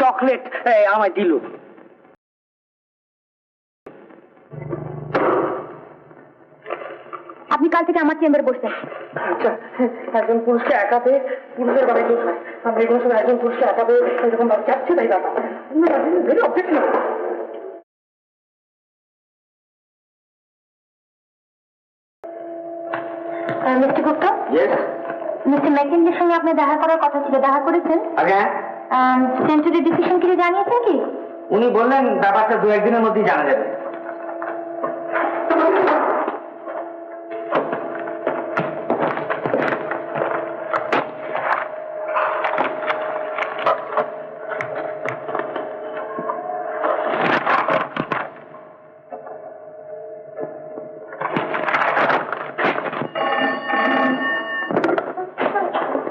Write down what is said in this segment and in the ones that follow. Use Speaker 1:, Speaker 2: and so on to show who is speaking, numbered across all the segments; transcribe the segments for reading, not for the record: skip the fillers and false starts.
Speaker 1: Chocolate আমায় দিল।
Speaker 2: আপনি কাল থেকে আমার চেম্বারে বসবেন।
Speaker 1: আচ্ছা, একজন পুরুষকে একা পেয়ে পুরুষের বাড়ি কেউ হয়, আমরা এগুলো সময় একজন পুরুষকে একা পেয়ে এরকম ভাবে যাচ্ছে, তাই বাবা very objection.
Speaker 2: Mister Gupta, mister ম্যাকেঞ্জির সঙ্গে আপনার দেখা করার কথা ছিল, দেখা করেছেন? সেঞ্চুরি ডিসিশন কিছু জানিয়েছেন কি?
Speaker 1: উনি বললেন ব্যাপারটা 2-1 দিনের মধ্যেই জানা যাবে।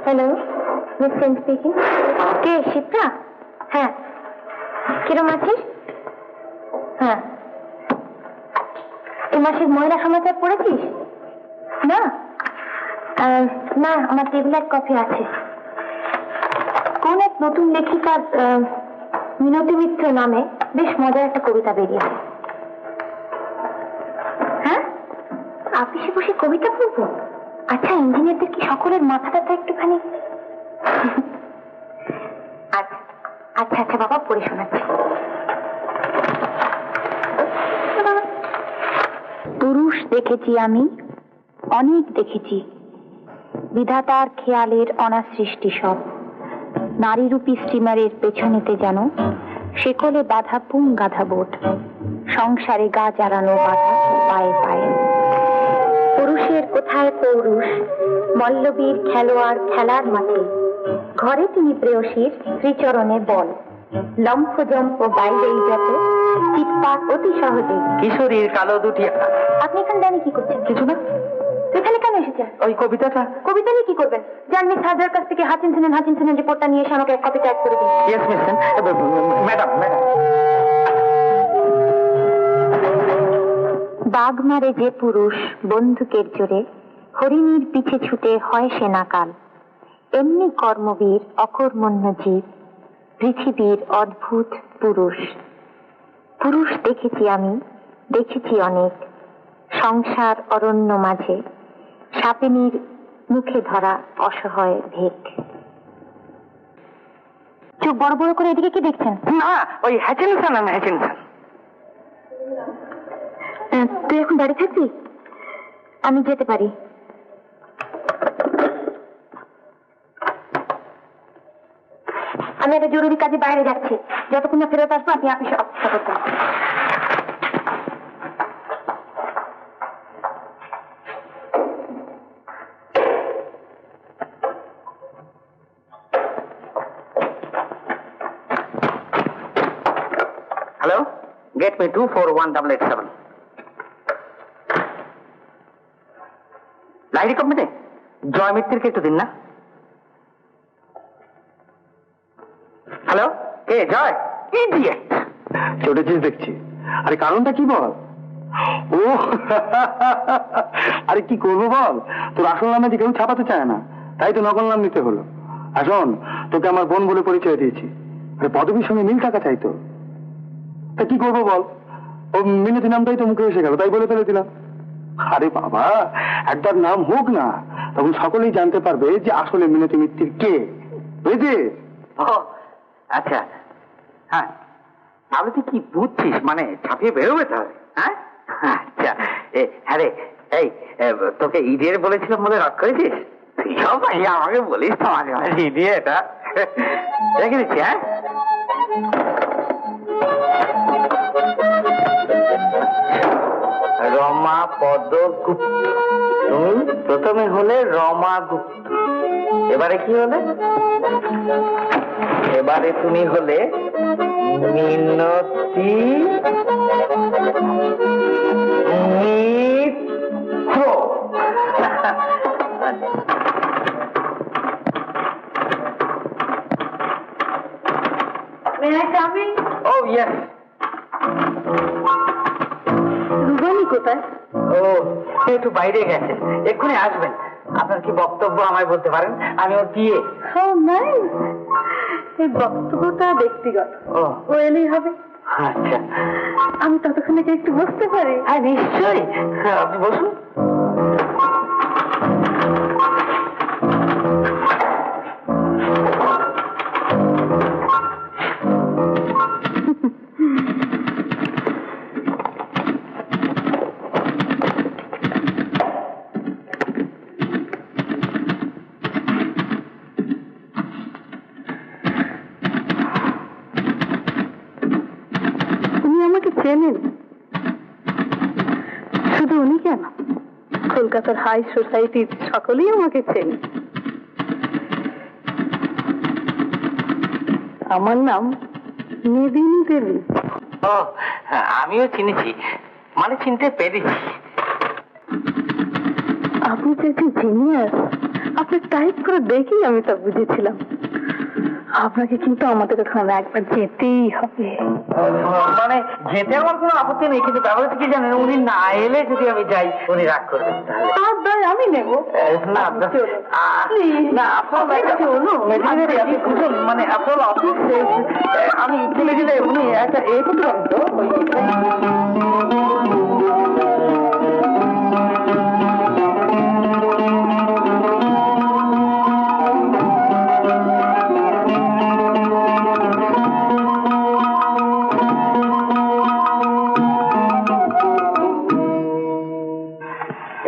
Speaker 2: Hello, miss Sen speaking. কে, শিপ্রা? হ্যাঁ, কিরম আছিস? হ্যাঁ, এই মাসের মহিলা সমাচার পড়েছিস? না না, আমার টেবিলে এক কপি আছে। কোন এক নতুন লেখিকার মিনতি মিত্র নামে বেশ মজার একটা কবিতা বেরিয়েছে। হ্যাঁ, অফিসে বসে কবিতা পড়বো? আচ্ছা, ইঞ্জিনিয়ারদের কি সকলের মাথাটা তো একটুখানি। আচ্ছা আচ্ছা আচ্ছা বাবা, পড়ে শোনাচ্ছি। পুরুষ দেখেছি আমি, অনেক দেখেছি, বিধাতার খেয়ালের অনাসৃষ্টি সব। নারীরূপী স্টিমারের পেছনেতে যেন শেকলে বাঁধা পুং গাধা বোট, সংসারে গা জ্বালানো বাধা পায়ে পায়ে। পুরুষের কোথায় পৌরুষ, মল্লবীর খেলোয়াড় খেলার মাঠে, ঘরে তিনি প্রেয়সীর শ্রীচরণে বল, লম্ফজম্প বাইরেই যত, চিৎপাত অতি সহজে।
Speaker 1: কিশোরীর কালো দুটি।
Speaker 2: আপনি এখানে দাঁড়িয়ে কি করছেন? কিছু না। এখানে কেন এসেছেন?
Speaker 1: ওই কবিতাটা।
Speaker 2: কবিতা নিয়ে কি করবেন? যান মিস হাজার কাছ থেকে হাচিনসেনের রিপোর্টটা নিয়ে এসে আমাকে এক কপি টাইপ করে দিন।
Speaker 1: Yes miss Sen. Madam madam.
Speaker 2: বাঘ মারে যে পুরুষ বন্দুকের জোরে, হরিণীর পিছে ছুটে হয় সেনাকাল, এমনি কর্মবীর অকর্মণ্য জীব, পৃথিবীর অদ্ভুত পুরুষ। পুরুষ দেখেছি আমি, দেখেছি অনেক, সংসার অরণ্য মাঝে, সাপিনীর মুখে ধরা অসহায় ভেক। চোখ বড় বড় করে এদিকে কি দেখছেন?
Speaker 1: না, ওই হ্যাচিনসন আর হ্যাচিনসন।
Speaker 2: তুই এখন বাড়ি থাকবি? আমি যেতে পারি। আমি একটা জরুরি কাজে বাইরে যাচ্ছি, যতক্ষণ না ফেরত আসবো আপনি অফিসে অপেক্ষা করতেন।
Speaker 1: Hello, get me 24187। Lairi company, জয় মিত্তিরকে একটু দিন না। হ্যালো, কে? জয়? ইডিয়েট।
Speaker 3: চটেছিস দেখছি। আরে কারণটা কি বল? ও আরে কি করবো বল, তোর আসল নামে যে কেউ ছাপাতে চায় না, তাই তো নকল নাম নিতে হলো। আসুন, তোকে আমার বোন বলে পরিচয় দিয়েছি। পদবীর সঙ্গে মিল থাকা চাইতো, তা কি করবো বল? ও মিনতি নামটাই তো মুখে এসে গেল, তাই বলে ফেলে দিলাম। আরে বাবা, একবার নাম হোক না, তখন সকলেই জানতে পারবে যে আসলে মিনতি মিত্তির কে, বুঝেছিস?
Speaker 1: ও আচ্ছা, হ্যাঁ, তাহলে তুই কি বুঝছিস? মানে ছাপিয়ে বেরোবে তাহলে? হ্যাঁ আচ্ছা, হ্যাঁ রে, এই তোকে ইডিয়েট বলেছিলাম বলে রাগ করেছিস? তুই সব আমাকে বলিস তো মাঝে মাঝে ইডিয়েট। রেখে দিচ্ছি। হ্যাঁ, রমা পদগুপ্ত, তুমি প্রথমে হলে রমা গুপ্ত, এবারে কি হলে? এবারে তুমি হলে মিনতি মিত্র। ও ইয়েস।
Speaker 2: রুবানি কোথায়?
Speaker 1: ও একটু বাইরে গেছে, এক্ষুনি আসবেন। আপনার কি বক্তব্য আমায় বলতে পারেন? আমি ওর বিয়ে।
Speaker 2: ও নাইস, এই বক্তব্যটা ব্যক্তিগত,
Speaker 1: ও
Speaker 2: ও এলেই হবে।
Speaker 1: আচ্ছা,
Speaker 2: আমি ততক্ষণে কি একটু বসতে পারি?
Speaker 1: হ্যাঁ নিশ্চয়ই, হ্যাঁ, আপনি বসুন।
Speaker 2: উনি আমাকে চেনেন? শুধু উনি কেন, কলকাতার হাই সোসাইটির সকলেই আমাকে চেনে। আমার নাম মেদিনী দেবী।
Speaker 1: ও হ্যাঁ, আমিও চিনেছি, মানে চিনতে পেরেছি।
Speaker 2: আপনি যে একজন জিনিয়াস, আপনি টাইপ করে দেখেই আমি তা বুঝেছিলাম। আপনাকে কিন্তু আমাদের ওখানে একবার যেতেই হবে।
Speaker 1: মানে যেতে আমার কোনো আপত্তি নেই, কিন্তু ব্যাপারটা কি জানেন, উনি না এলে যদি আমি যাই উনি রাগ করবেন। তাহলে
Speaker 2: তার দায় আমি নেব।
Speaker 1: না না, আপনার চলুন, আপনি বুঝুন, মানে আপনার অফিসে আমি চলে গেলে উনি একটা করতে পারেন তো,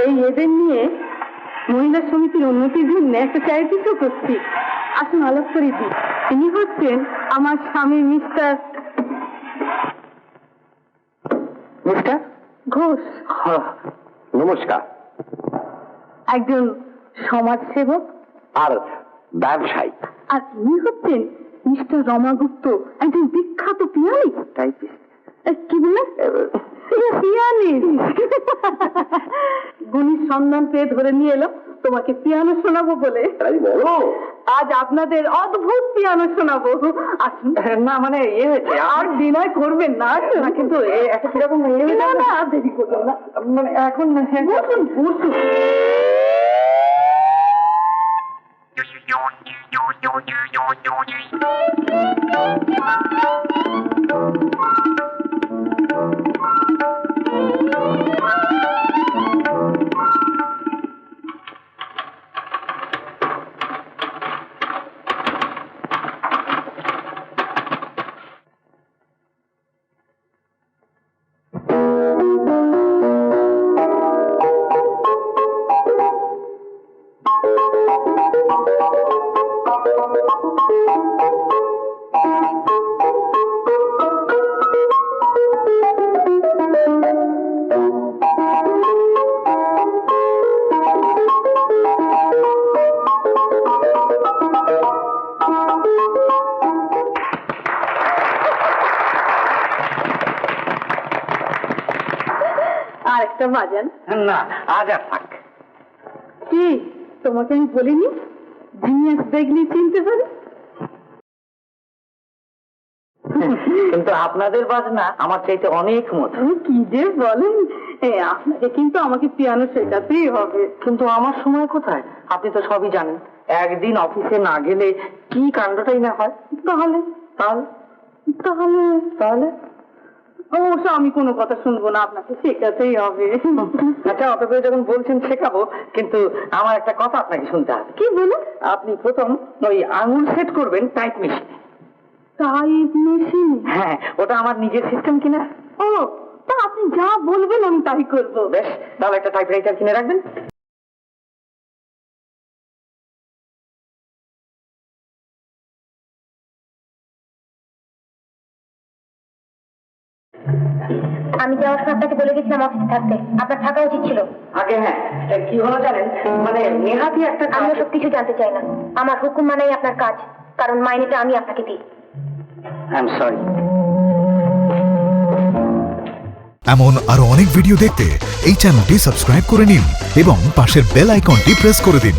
Speaker 2: এই এদের নিয়ে মহিলা সমিতির উন্নতির জন্য একটা চ্যারিটিও করছি। আসুন আলাপ করে দিই। তিনি হচ্ছেন আমার স্বামী মিস্টার
Speaker 1: মিস্টার
Speaker 2: ঘোষ,
Speaker 3: নমস্কার।
Speaker 2: একজন সমাজসেবক।
Speaker 3: আর ব্যবসায়ী।
Speaker 2: আর ইনি হচ্ছেন মিস্টার রমাগুপ্ত, একজন বিখ্যাত পিয়ানিস্ট।
Speaker 1: টাইপিস্ট।
Speaker 2: কি বললেন? পিয়ানিস্ট। গুণীর সন্ধান পেয়ে ধরে নিয়ে এলো তোমাকে পিয়ানো শোনাবো বলে।
Speaker 3: তাই বলো?
Speaker 2: আজ আপনাদের অদ্ভুত পিয়ানো শোনাবো। আসুন।
Speaker 1: না মানে হয়েছে,
Speaker 2: আর বিনয় করবেন না, আসুন।
Speaker 1: না কিন্তু একটা কিরকম
Speaker 2: না না, আর দেরি করবেন না,
Speaker 1: মানে এখন
Speaker 2: বসুন বসুন। আর একটা বাজান।
Speaker 1: না আজ আর থাক।
Speaker 2: কি তোমাকে আমি বলিনি জিনিয়াস দেখলি চিনতে পারি?
Speaker 1: কিন্তু আপনাদের বাজনা আমার চাইতে অনেক মতো।
Speaker 2: তুমি কি যে বলেন, আপনাকে কিন্তু আমাকে পিয়ানো শেখাতেই হবে।
Speaker 1: কিন্তু আমার সময় কোথায়, আপনি তো সবই জানেন। একদিন অফিসে না গেলে কি কাণ্ডটাই না হয়।
Speaker 2: তাহলে
Speaker 1: তাহলে
Speaker 2: তাহলে
Speaker 1: তাহলে
Speaker 2: অবশ্য আমি কোনো কথা শুনবো না, আপনাকে শেখাতেই হবে।
Speaker 1: আচ্ছা, অত করে যখন বলছেন শেখাবো, কিন্তু আমার একটা কথা আপনাকে শুনতে হবে।
Speaker 2: কি বলুন?
Speaker 1: আপনি প্রথম ওই আঙুল সেট করবেন টাইপ মেশিনে।
Speaker 2: Type machine?
Speaker 1: হ্যাঁ, ওটা আমার নিজের সিস্টেম কিনা।
Speaker 2: ও, তা আপনি যা বলবেন আমি তাই করবো।
Speaker 1: বেশ, তাহলে একটা টাইপরাইটার কিনে রাখবেন।
Speaker 2: আমি যাওয়ার সময় আপনাকে বলে গেছিলাম অফিসে থাকতে, আপনার থাকা উচিত ছিল।
Speaker 1: আগে হ্যাঁ, কি হলো জানেন, মানে নেহাতি একটা
Speaker 2: আমি সব কিছু জানতে চাই না, আমার হুকুম মানাই আপনার কাজ, কারণ মাইনেটা আমি আপনাকে দিই।
Speaker 1: I am sorry.
Speaker 4: এমন আরো অনেক ভিডিও দেখতে এই চ্যানেলটি সাবস্ক্রাইব করে নিন এবং পাশের বেল আইকনটি প্রেস করে দিন।